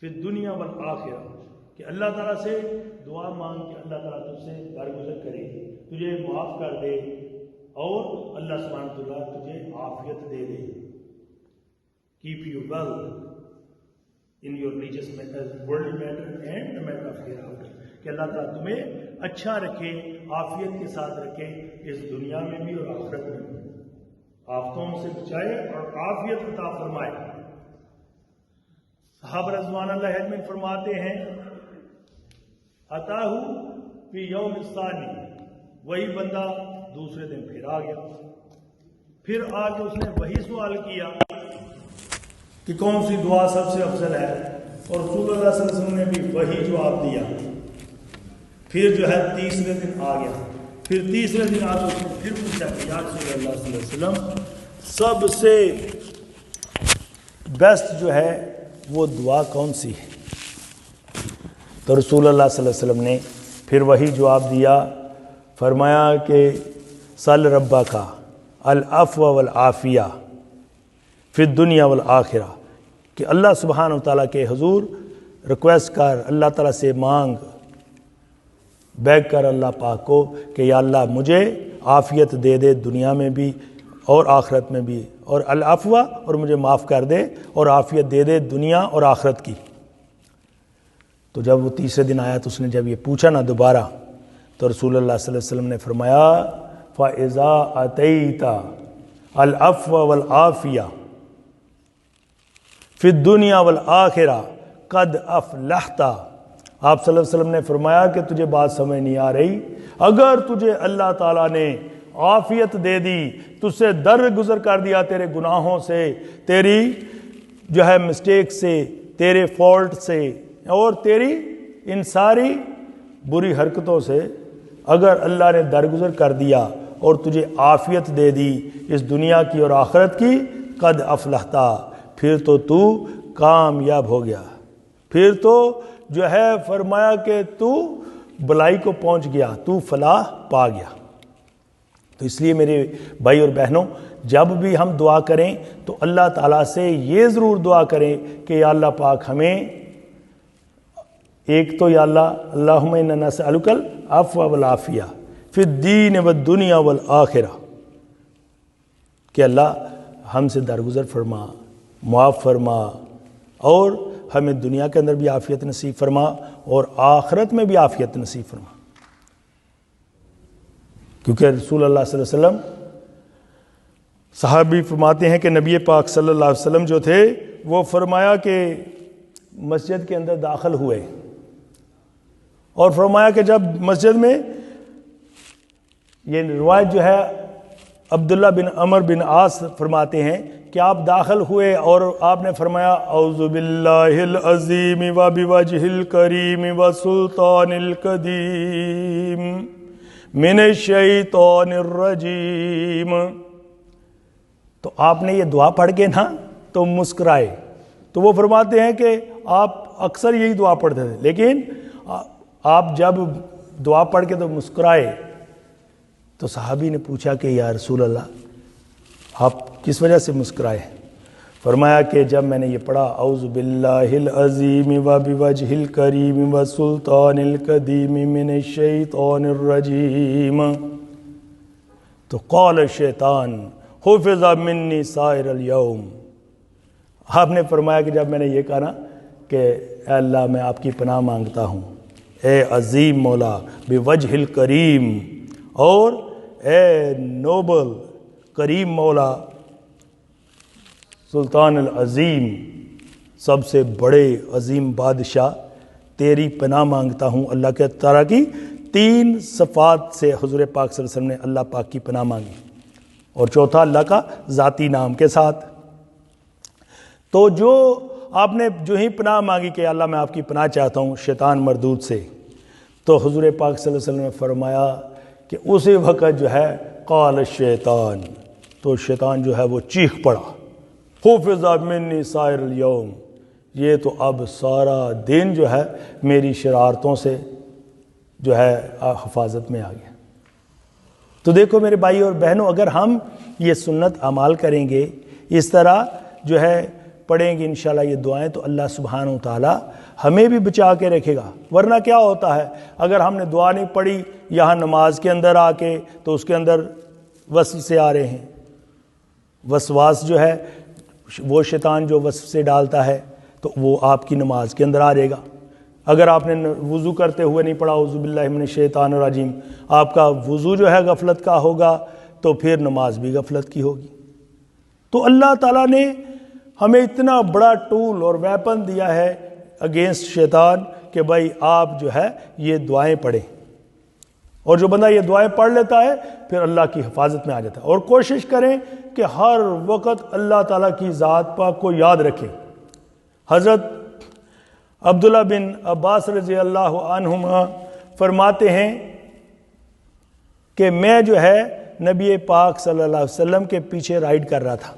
فی الدنیا والآخرہ، کہ اللہ تعالیٰ سے دعا مانگ کہ اللہ تعالیٰ تجھ سے درگزر کرے، تجھے معاف کر دے، اور اللہ سبحانہ وتعالیٰ تجھے عافیت دے دے. Keep you well in your religious world matter and the matter of hereafter, کہ اللہ تعالیٰ تمہیں اچھا رکھے، عافیت کے ساتھ رکھے اس دنیا میں بھی اور آخرت میں بھی، آفتوں سے بچائے اور عافیت عطا فرمائے. صحابہ رضوان اللہ اجمعین فرماتے ہیں اتاہ فی یوم الثانی، وہی بندہ دوسرے دن پھر آ گیا، پھر آ کے اس نے وہی سوال کیا کہ کون سی دعا سب سے افضل ہے، اور رسول اللہ صلی اللہ علیہ وسلم نے بھی وہی جواب دیا. پھر جو ہے تیسرے دن آ گیا، پھر تیسرے دن آ کے اس نے پھر پوچھا کہ یا رسول اللہ صلی اللہ علیہ وسلم سب سے بیسٹ جو ہے وہ دعا کون سی ہے؟ تو رسول اللہ صلی اللہ علیہ وسلم نے پھر وہی جواب دیا، فرمایا کہ سل ربا کا العفو والعافیہ فی الدنیا والآخرہ، کہ اللہ سبحانہ وتعالیٰ کے حضور ریکویسٹ کر، اللہ تعالیٰ سے مانگ، بیگ کر اللہ پاک کو کہ یا اللہ مجھے عافیت دے دے دنیا میں بھی اور آخرت میں بھی، اور العفو، اور مجھے معاف کر دے اور عافیت دے دے دنیا اور آخرت کی. تو جب وہ تیسرے دن آیا تو اس نے جب یہ پوچھا نا دوبارہ، تو رسول اللہ صلی اللہ علیہ وسلم نے فرمایا فَإِذَا أَتَيْتَ الْعَفْوَ وَالْعَافِيَةَ فِي الدُّنْيَا وَالْآخِرَةِ قَدْ أَفْلَحْتَ. آپ صلی اللہ علیہ وسلم نے فرمایا کہ تجھے بات سمجھ نہیں آ رہی، اگر تجھے اللہ تعالیٰ نے عافیت دے دی، تجھ سے درگزر کر دیا تیرے گناہوں سے، تیری جو ہے مسٹیک سے، تیرے فالٹ سے، اور تیری ان ساری بری حرکتوں سے اگر اللہ نے درگزر کر دیا اور تجھے عافیت دے دی اس دنیا کی اور آخرت کی، قد افلحتا، پھر تو کامیاب ہو گیا، پھر تو جو ہے فرمایا کہ تو بلائی کو پہنچ گیا، تو فلاح پا گیا. تو اس لیے میرے بھائی اور بہنوں، جب بھی ہم دعا کریں تو اللہ تعالیٰ سے یہ ضرور دعا کریں کہ یا اللہ پاک ہمیں، ایک تو یا اللہ اللہم انا نسألک العفو والعافیہ فی الدین والدنیا والآخرہ، کہ اللہ ہم سے درگزر فرما، معاف فرما، اور ہمیں دنیا کے اندر بھی عافیت نصیب فرما اور آخرت میں بھی عافیت نصیب فرما. کیونکہ رسول اللہ صلی اللہ علیہ وسلم، صحابی فرماتے ہیں کہ نبی پاک صلی اللہ علیہ وسلم جو تھے وہ فرمایا کہ مسجد کے اندر داخل ہوئے اور فرمایا کہ جب مسجد میں، یہ روایت جو ہے عبداللہ بن عمر بن عاص فرماتے ہیں کہ آپ داخل ہوئے اور آپ نے فرمایا اعوذ باللہ العظیم و بوجہ الکریم و سلطان القدیم من الشیطان الرجیم. تو آپ نے یہ دعا پڑھ کے نا تو مسکرائے. تو وہ فرماتے ہیں کہ آپ اکثر یہی دعا پڑھتے تھے، لیکن آپ جب دعا پڑھ کے تو مسکرائے. تو صحابی نے پوچھا کہ یا رسول اللہ آپ کس وجہ سے مسکرائے؟ فرمایا کہ جب میں نے یہ پڑھا اعوذ باللہ العظیم و بوجہ الکریم و سلطان القدیم من الشیطان الرجیم، تو قال الشیطان حفظ منی سائر الیوم. آپ نے فرمایا کہ جب میں نے یہ کہا نا کہ اے اللہ میں آپ کی پناہ مانگتا ہوں، اے عظیم مولا بوجہ الکریم، اور اے نوبل کریم مولا سلطان العظیم، سب سے بڑے عظیم بادشاہ، تیری پناہ مانگتا ہوں. اللہ کے تعالیٰ کی 3 صفات سے حضور پاک صلی اللہ علیہ وسلم نے اللہ پاک کی پناہ مانگی، اور چوتھا اللہ کا ذاتی نام کے ساتھ. تو جو آپ نے جو ہی پناہ مانگی کہ اللہ میں آپ کی پناہ چاہتا ہوں شیطان مردود سے، تو حضور پاک صلی اللہ علیہ وسلم نے فرمایا کہ اسی وقت جو ہے قال الشیطان، تو شیطان جو ہے وہ چیخ پڑا، حفظ منی سائر الیوم، یہ تو اب سارا دن جو ہے میری شرارتوں سے جو ہے حفاظت میں آ گیا. تو دیکھو میرے بھائی اور بہنوں، اگر ہم یہ سنت اعمال کریں گے، اس طرح جو ہے پڑھیں گے انشاءاللہ یہ دعائیں تو اللہ سبحانہ و تعالی ہمیں بھی بچا کے رکھے گا. ورنہ کیا ہوتا ہے اگر ہم نے دعا نہیں پڑھی یہاں نماز کے اندر آ کے تو اس کے اندر وسوسے آ رہے ہیں. وسواس جو ہے وہ شیطان جو وسوسے ڈالتا ہے تو وہ آپ کی نماز کے اندر آ جائے گا. اگر آپ نے وضو کرتے ہوئے نہیں پڑھا اعوذ باللہ من الشیطان الرجیم, آپ کا وضو جو ہے غفلت کا ہوگا تو پھر نماز بھی غفلت کی ہوگی. تو اللہ تعالیٰ نے ہمیں اتنا بڑا ٹول اور ویپن دیا ہے اگینسٹ شیطان کہ بھائی آپ جو ہے یہ دعائیں پڑھیں, اور جو بندہ یہ دعائیں پڑھ لیتا ہے پھر اللہ کی حفاظت میں آ جاتا ہے. اور کوشش کریں کہ ہر وقت اللہ تعالیٰ کی ذات پاک کو یاد رکھیں. حضرت عبداللہ بن عباس رضی اللہ عنہما فرماتے ہیں کہ میں جو ہے نبی پاک صلی اللہ علیہ وسلم کے پیچھے رائڈ کر رہا تھا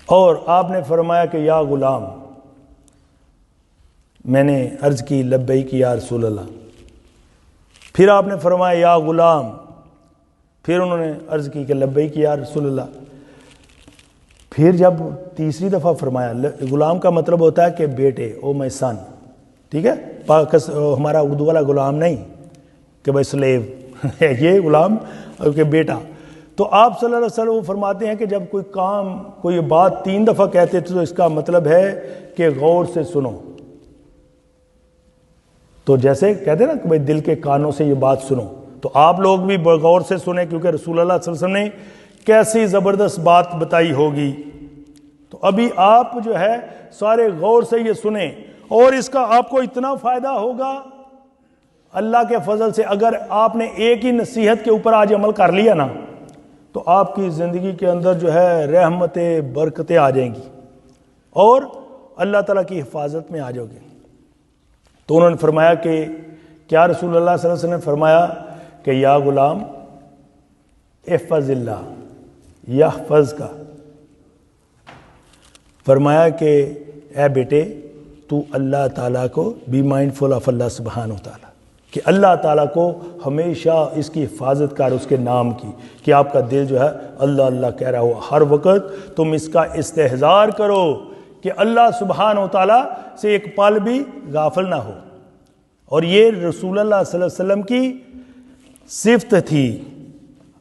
اور آپ نے فرمایا کہ یا غلام. میں نے عرض کی لبیک یا رسول اللہ. پھر آپ نے فرمایا یا غلام. پھر انہوں نے عرض کی کہ لبیک یا رسول اللہ. پھر جب تیسری دفعہ فرمایا, غلام کا مطلب ہوتا ہے کہ بیٹے, او مائی سن, ٹھیک ہے, ہمارا اردو والا غلام نہیں کہ بھائی سلیو یہ غلام کہ بیٹا. تو آپ صلی اللہ علیہ وسلم فرماتے ہیں کہ جب کوئی کام کوئی بات 3 دفعہ کہتے تھے تو اس کا مطلب ہے کہ غور سے سنو. تو جیسے کہتے ہیں نا کہ بھائی دل کے کانوں سے یہ بات سنو, تو آپ لوگ بھی غور سے سنیں کیونکہ رسول اللہ صلی اللہ علیہ وسلم نے کیسی زبردست بات بتائی ہوگی. تو ابھی آپ جو ہے سارے غور سے یہ سنیں اور اس کا آپ کو اتنا فائدہ ہوگا اللہ کے فضل سے. اگر آپ نے ایک ہی نصیحت کے اوپر آج عمل کر لیا نا تو آپ کی زندگی کے اندر جو ہے رحمتیں برکتیں آ جائیں گی اور اللہ تعالیٰ کی حفاظت میں آ جاؤ گے. تو انہوں نے فرمایا کہ کیا رسول اللہ صلی اللہ علیہ وسلم نے فرمایا کہ یا غلام احفظ اللہ یحفظ کا. فرمایا کہ اے بیٹے تو اللہ تعالیٰ کو بی مائنڈفل آف اللہ سبحانہ و تعالیٰ, کہ اللہ تعالیٰ کو ہمیشہ اس کی حفاظت کر اس کے نام کی, کہ آپ کا دل جو ہے اللہ اللہ کہہ رہا ہو ہر وقت. تم اس کا استحضار کرو کہ اللہ سبحانہ و تعالیٰ سے ایک پل بھی غافل نہ ہو. اور یہ رسول اللہ صلی اللہ علیہ وسلم کی صفت تھی.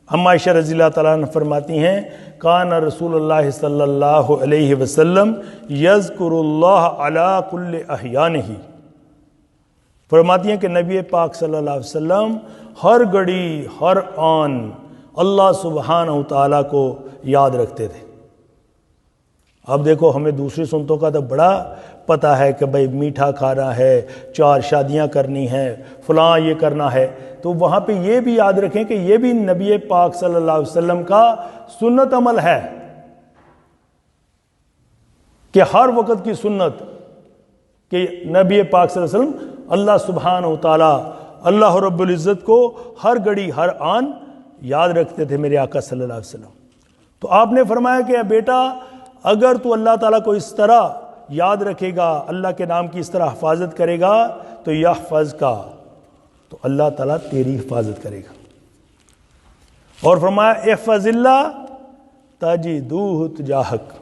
اما عائشہ رضی اللہ تعالیٰ عنہ فرماتی ہیں کان رسول اللہ صلی اللہ علیہ وسلم یذکر اللہ علی کل احیانہ. فرماتی ہیں کہ نبی پاک صلی اللہ علیہ وسلم ہر گھڑی ہر آن اللہ سبحانہ و تعالیٰ کو یاد رکھتے تھے. اب دیکھو ہمیں دوسری سنتوں کا تو بڑا پتہ ہے کہ بھائی میٹھا کھانا ہے, 4 شادیاں کرنی ہیں, فلاں یہ کرنا ہے, تو وہاں پہ یہ بھی یاد رکھیں کہ یہ بھی نبی پاک صلی اللہ علیہ وسلم کا سنت عمل ہے کہ ہر وقت کی سنت کہ نبی پاک صلی اللہ علیہ وسلم اللہ سبحانہ و تعالیٰ اللہ رب العزت کو ہر گھڑی ہر آن یاد رکھتے تھے میرے آقا صلی اللہ علیہ وسلم. تو آپ نے فرمایا کہ بیٹا اگر تو اللہ تعالیٰ کو اس طرح یاد رکھے گا, اللہ کے نام کی اس طرح حفاظت کرے گا تو یحفظ کا, تو اللہ تعالیٰ تیری حفاظت کرے گا. اور فرمایا احفظ اللہ تجدہ تجاہک.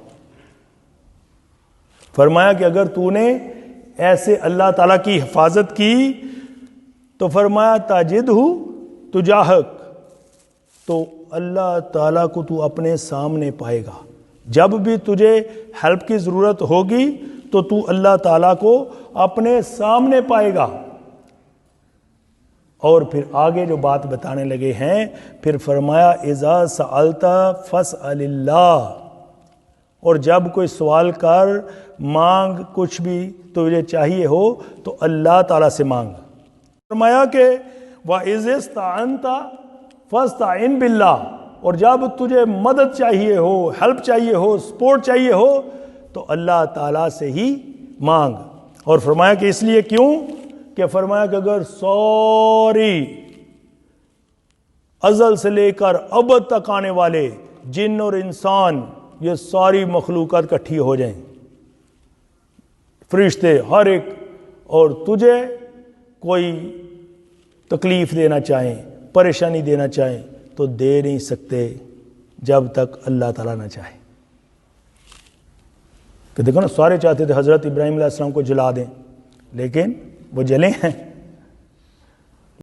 فرمایا کہ اگر تو نے ایسے اللہ تعالیٰ کی حفاظت کی تو فرمایا تجدہ تجاہک, تو اللہ تعالیٰ کو تو اپنے سامنے پائے گا. جب بھی تجھے ہیلپ کی ضرورت ہوگی تو تو اللہ تعالیٰ کو اپنے سامنے پائے گا. اور پھر آگے جو بات بتانے لگے ہیں, پھر فرمایا اذا سألت فاسأل اللہ, اور جب کوئی سوال کر مانگ کچھ بھی تجھے چاہیے ہو تو اللہ تعالیٰ سے مانگ. فرمایا کہ وَإِذِ اسْتَعَنْتَ فَاسْتَعِنْ بِاللَّهِ, اور جب تجھے مدد چاہیے ہو, ہیلپ چاہیے ہو, سپورٹ چاہیے ہو تو اللہ تعالیٰ سے ہی مانگ. اور فرمایا کہ اس لیے کیوں کہ فرمایا کہ اگر سوری ازل سے لے کر ابد تک آنے والے جن اور انسان یہ ساری مخلوقات اکٹھی ہو جائیں, فرشتے ہر ایک, اور تجھے کوئی تکلیف دینا چاہیں, پریشانی دینا چاہیں تو دے نہیں سکتے جب تک اللہ تعالیٰ نہ چاہے. کہ دیکھو نا، سارے چاہتے تھے حضرت ابراہیم علیہ السلام کو جلا دیں، لیکن وہ جلے ہیں